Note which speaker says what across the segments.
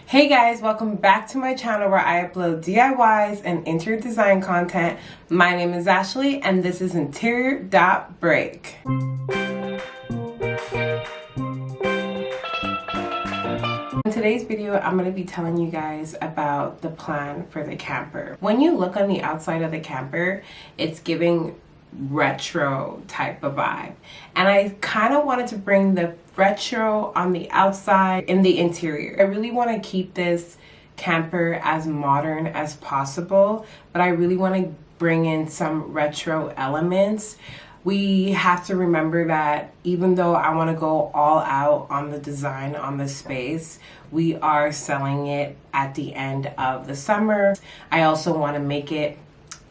Speaker 1: Hey guys, welcome back to my channel where I upload DIYs and interior design content. My name is Ashley and this is Interior.Break. In today's video, I'm going to be telling you guys about the plan for the camper. When you look on the outside of the camper, it's giving retro type of vibe, and I kind of wanted to bring the retro on the outside in the interior. I really want to keep this camper as modern as possible, but I really want to bring in some retro elements. We have to remember that even though I want to go all out on the design on the space, we are selling it at the end of the summer. I also want to make it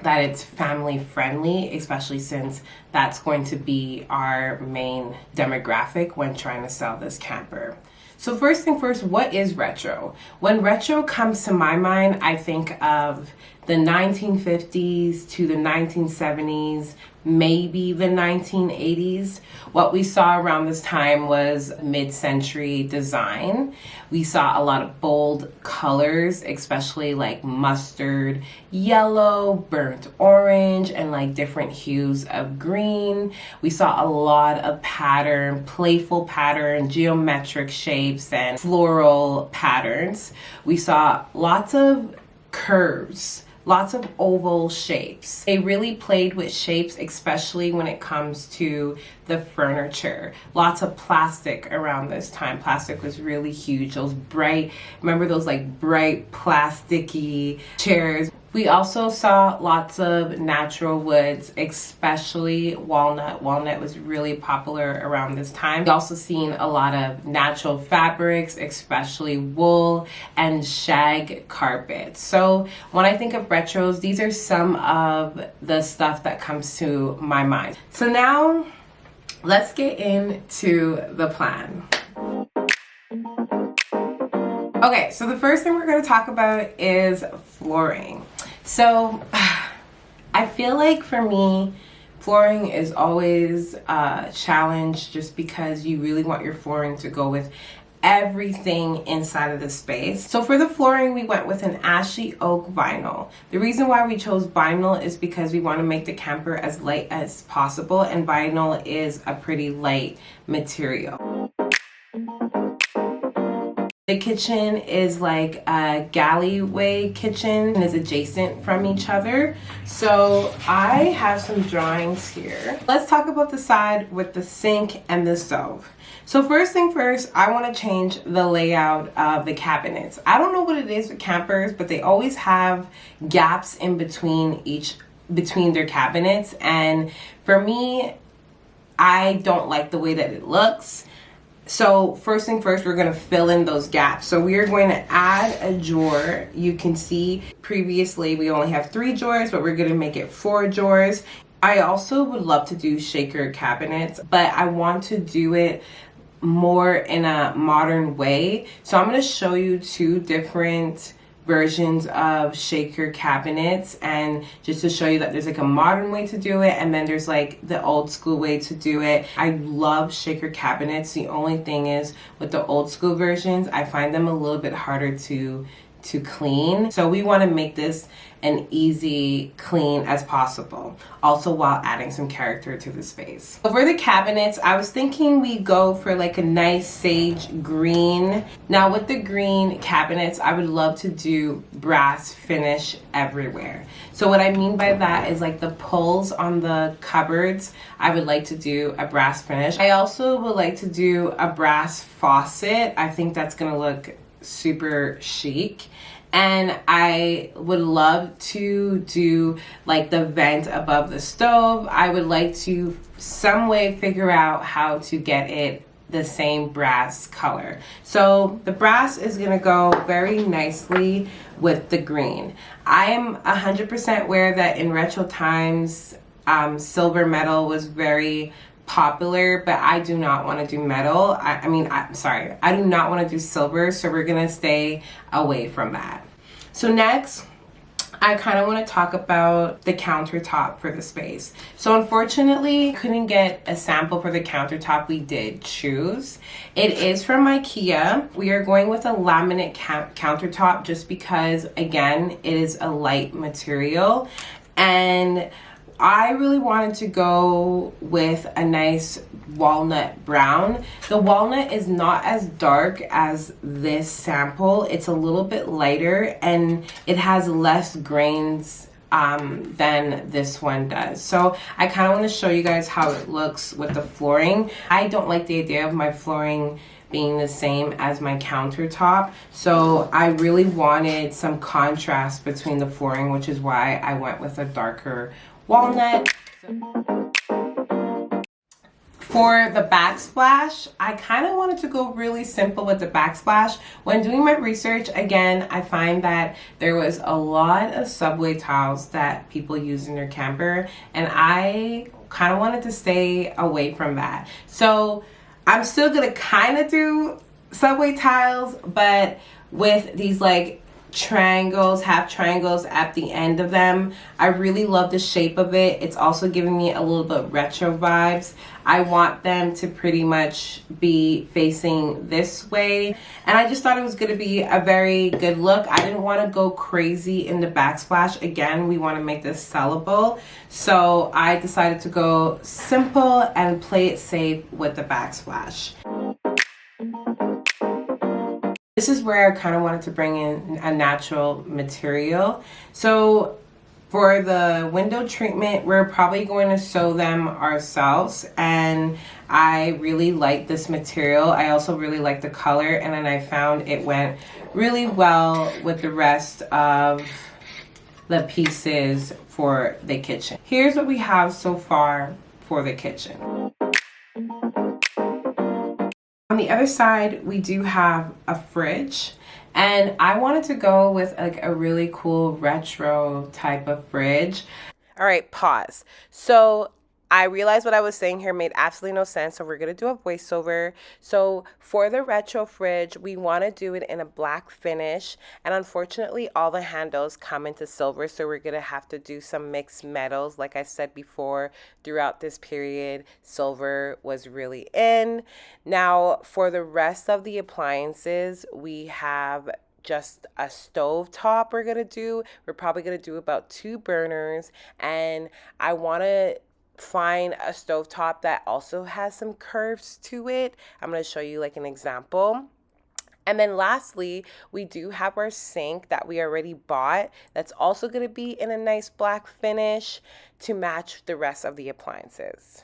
Speaker 1: that it's family friendly, especially since that's going to be our main demographic when trying to sell this camper. So first thing first, what is retro? When retro comes to my mind, I think of the 1950s to the 1970s, maybe the 1980s. What we saw around this time was mid-century design. We saw a lot of bold colors, especially like mustard, yellow, burnt orange, and like different hues of green. We saw a lot of pattern, playful pattern, geometric shapes, and floral patterns. We saw lots of curves, lots of oval shapes. They really played with shapes, especially when it comes to the furniture. Lots of plastic around this time. Plastic was really huge. Those bright, remember those like bright plasticky chairs. We also saw lots of natural woods, especially walnut. Walnut was really popular around this time. We also seen a lot of natural fabrics, especially wool and shag carpets. So when I think of retros, these are some of the stuff that comes to my mind. So now let's get into the plan. Okay, so the first thing we're going to talk about is flooring. So I feel like for me, flooring is always a challenge just because you really want your flooring to go with everything inside of the space. So for the flooring, we went with an ashy oak vinyl. The reason why we chose vinyl is because we want to make the camper as light as possible, and vinyl is a pretty light material. The kitchen is like a galleyway kitchen and is adjacent from each other. So I have some drawings here. Let's talk about the side with the sink and the stove. So first thing first, I want to change the layout of the cabinets. I don't know what it is with campers, but they always have gaps in between their cabinets. And for me, I don't like the way that it looks. So first thing first, we're going to fill in those gaps. So we are going to add a drawer. You can see previously we only have 3 drawers, but we're going to make it 4 drawers. I also would love to do shaker cabinets, but I want to do it more in a modern way. So I'm going to show you 2 different versions of shaker cabinets, and just to show you that there's like a modern way to do it and then there's like the old school way to do it. I love shaker cabinets. The only thing is with the old school versions, I find them a little bit harder to clean. So we want to make this an easy clean as possible, also while adding some character to the space. So for the cabinets, I was thinking we go for like a nice sage green. Now with the green cabinets, I would love to do brass finish everywhere. So what I mean by that is like the pulls on the cupboards, I would like to do a brass finish. I also would like to do a brass faucet. I think that's gonna look super chic. And I would love to do like the vent above the stove. I would like to some way figure out how to get it the same brass color. So the brass is gonna go very nicely with the green. I am 100% aware that in retro times, silver metal was very popular, but I do not want to do metal. I do not want to do silver, so we're gonna stay away from that. So next, I kind of want to talk about the countertop for the space. So unfortunately, couldn't get a sample for the countertop we did choose. It is from IKEA. We are going with a laminate countertop just because, again, it is a light material. And I really wanted to go with a nice walnut brown. The walnut is not as dark as this sample. It's a little bit lighter and it has less grains than this one does. So I kind of want to show you guys how it looks with the flooring. I don't like the idea of my flooring being the same as my countertop, so I really wanted some contrast between the flooring, which is why I went with a darker walnut. For the backsplash, I kind of wanted to go really simple with the backsplash. When doing my research, again, I find that there was a lot of subway tiles that people use in their camper, and I kind of wanted to stay away from that. So I'm still gonna kind of do subway tiles, but with these like triangles, half triangles at the end of them. I really love the shape of it. It's also giving me a little bit retro vibes. I want them to pretty much be facing this way. And I just thought it was going to be a very good look. I didn't want to go crazy in the backsplash. Again, we want to make this sellable. So I decided to go simple and play it safe with the backsplash. This is where I kind of wanted to bring in a natural material. So for the window treatment, we're probably going to sew them ourselves. And I really like this material. I also really like the color. And then I found it went really well with the rest of the pieces for the kitchen. Here's what we have so far for the kitchen. On the other side, we do have a fridge, and I wanted to go with like a really cool retro type of fridge. All right, pause. So I realized what I was saying here made absolutely no sense, so we're going to do a voiceover. So for the retro fridge, we want to do it in a black finish, and unfortunately all the handles come into silver, so we're going to have to do some mixed metals. Like I said before, throughout this period, silver was really in. Now for the rest of the appliances, we have just a stove top we're going to do. We're probably going to do about 2 burners, and I want to find a stovetop that also has some curves to it. I'm going to show you like an example. And then lastly, we do have our sink that we already bought. That's also going to be in a nice black finish to match the rest of the appliances.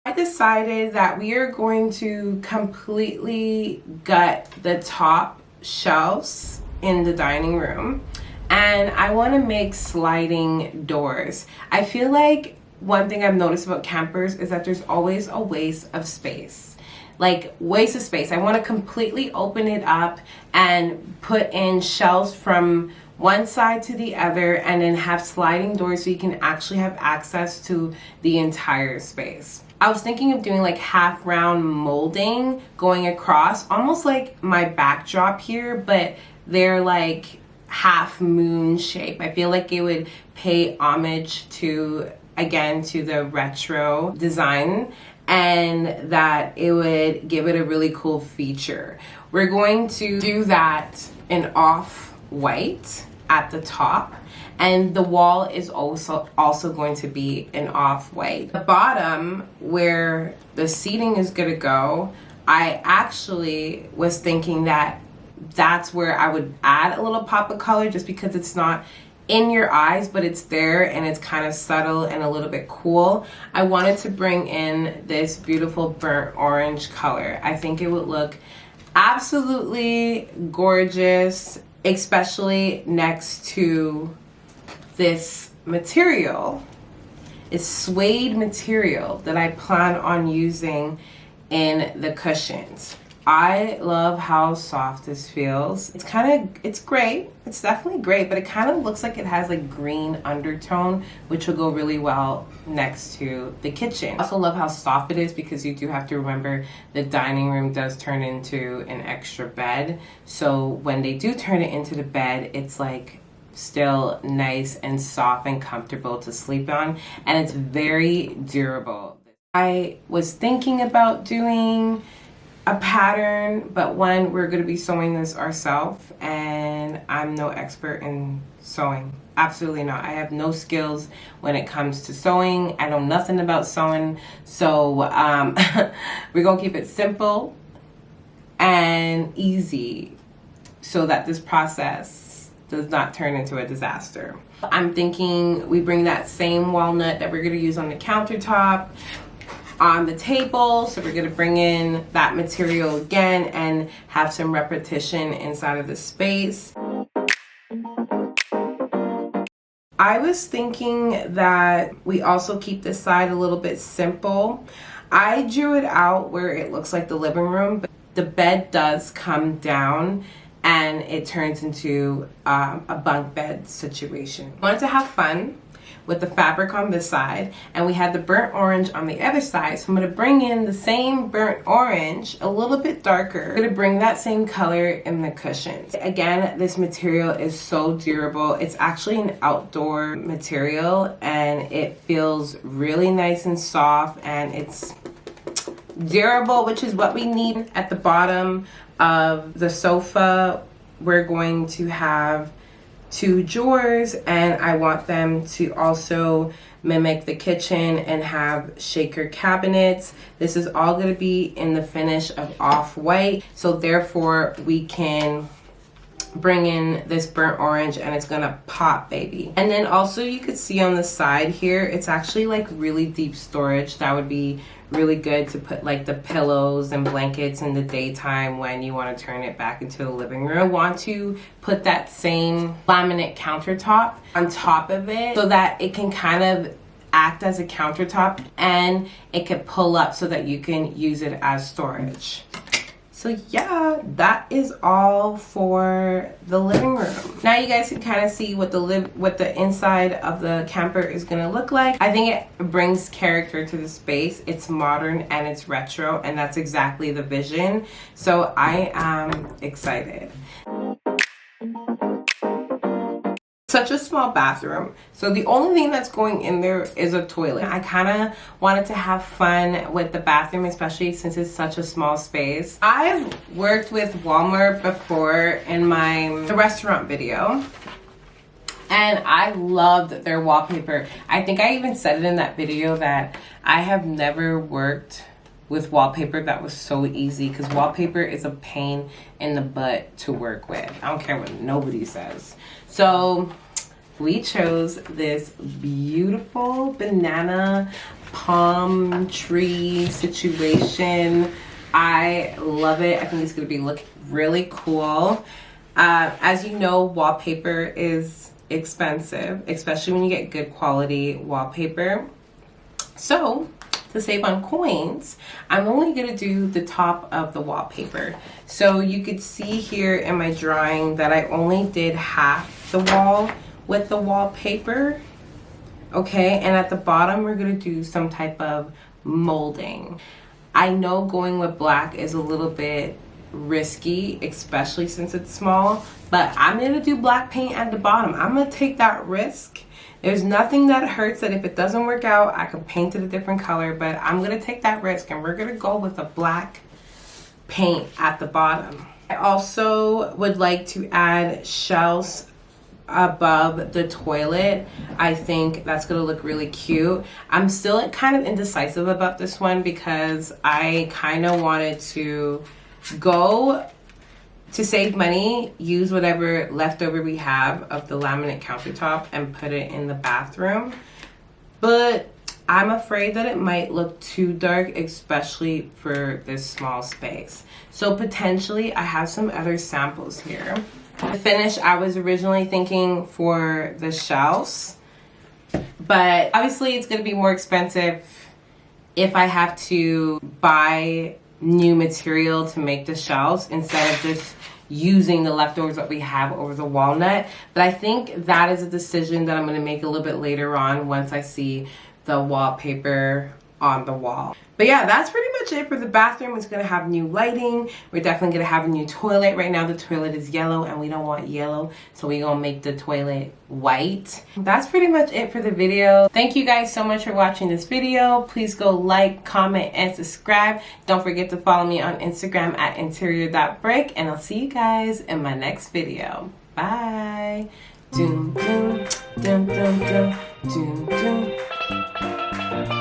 Speaker 1: I decided that we are going to completely gut the top shelves in the dining room. And I want to make sliding doors. I feel like one thing I've noticed about campers is that there's always a waste of space. Like waste of space. I want to completely open it up and put in shelves from one side to the other and then have sliding doors so you can actually have access to the entire space. I was thinking of doing like half round molding going across, almost like my backdrop here, but they're like half moon shape. I feel like it would pay homage to, again, to the retro design, and that it would give it a really cool feature. We're going to do that in off-white at the top, and the wall is also going to be in off-white. The bottom, where the seating is gonna go, I actually was thinking that that's where I would add a little pop of color, just because it's not in your eyes, but it's there and it's kind of subtle and a little bit cool. I wanted to bring in this beautiful burnt orange color. I think it would look absolutely gorgeous, especially next to this material. It's suede material that I plan on using in the cushions. I love how soft this feels. It's great. It's definitely great, but it kind of looks like it has like green undertone, which will go really well next to the kitchen. I also love how soft it is because you do have to remember the dining room does turn into an extra bed. So when they do turn it into the bed, it's like still nice and soft and comfortable to sleep on, and it's very durable. I was thinking about doing a pattern, but one, we're going to be sewing this ourselves, and I'm no expert in sewing. Absolutely not. I have no skills when it comes to sewing. I know nothing about sewing, so we're going to keep it simple and easy so that this process does not turn into a disaster. I'm thinking we bring that same walnut that we're going to use on the countertop on the table. So we're going to bring in that material again and have some repetition inside of the space. I was thinking that we also keep this side a little bit simple. I drew it out where it looks like the living room, but the bed does come down and it turns into a bunk bed situation. I wanted to have fun with the fabric on this side, and we had the burnt orange on the other side. So I'm going to bring in the same burnt orange, a little bit darker. I'm going to bring that same color in the cushions. Again, this material is so durable. It's actually an outdoor material, and it feels really nice and soft, and it's durable, which is what we need. At the bottom of the sofa, we're going to have 2 drawers, and I want them to also mimic the kitchen and have shaker cabinets. This is all going to be in the finish of off-white, so therefore we can bring in this burnt orange and it's gonna pop, baby. And then also you could see on the side here, it's actually like really deep storage. That would be really good to put like the pillows and blankets in the daytime when you want to turn it back into a living room. Want to put that same laminate countertop on top of it so that it can kind of act as a countertop, and it can pull up so that you can use it as storage. So yeah, that is all for the living room. Now you guys can kind of see what the inside of the camper is gonna look like. I think it brings character to the space. It's modern and it's retro, and that's exactly the vision. So I am excited. Such a small bathroom, so the only thing that's going in there is a toilet. I kind of wanted to have fun with the bathroom, especially since it's such a small space. I've worked with Walmart before in the restaurant video, and I loved their wallpaper. I think I even said it in that video that I have never worked with wallpaper that was so easy, because wallpaper is a pain in the butt to work with. I don't care what nobody says. So we chose this beautiful banana palm tree situation. I love it. I think it's gonna be look really cool. As you know, wallpaper is expensive, especially when you get good quality wallpaper. So to save on coins, I'm only gonna do the top of the wallpaper. So you could see here in my drawing that I only did half the wall with the wallpaper. Okay, and at the bottom we're gonna do some type of molding. I know going with black is a little bit risky, especially since it's small, but I'm gonna do black paint at the bottom. I'm gonna take that risk. There's nothing that hurts that if it doesn't work out, I can paint it a different color, but I'm gonna take that risk and we're gonna go with a black paint at the bottom. I also would like to add shelves above the toilet. I think that's gonna look really cute. I'm still kind of indecisive about this one because I kind of wanted to go to save money, use whatever leftover we have of the laminate countertop and put it in the bathroom. But I'm afraid that it might look too dark, especially for this small space. So potentially I have some other samples here. The finish, I was originally thinking for the shelves, but obviously it's gonna be more expensive if I have to buy new material to make the shelves instead of just using the leftovers that we have over the walnut. But I think that is a decision that I'm going to make a little bit later on once I see the wallpaper on the wall. But yeah, that's pretty much it for the bathroom. It's going to have new lighting. We're definitely going to have a new toilet. Right now the toilet is yellow and we don't want yellow, so we're going to make the toilet white. That's pretty much it for the video. Thank you guys so much for watching this video. Please go like, comment, and subscribe. Don't forget to follow me on Instagram at interior.brick, and I'll see you guys in my next video. Bye. Doom, doom, doom, doom, doom, doom, doom.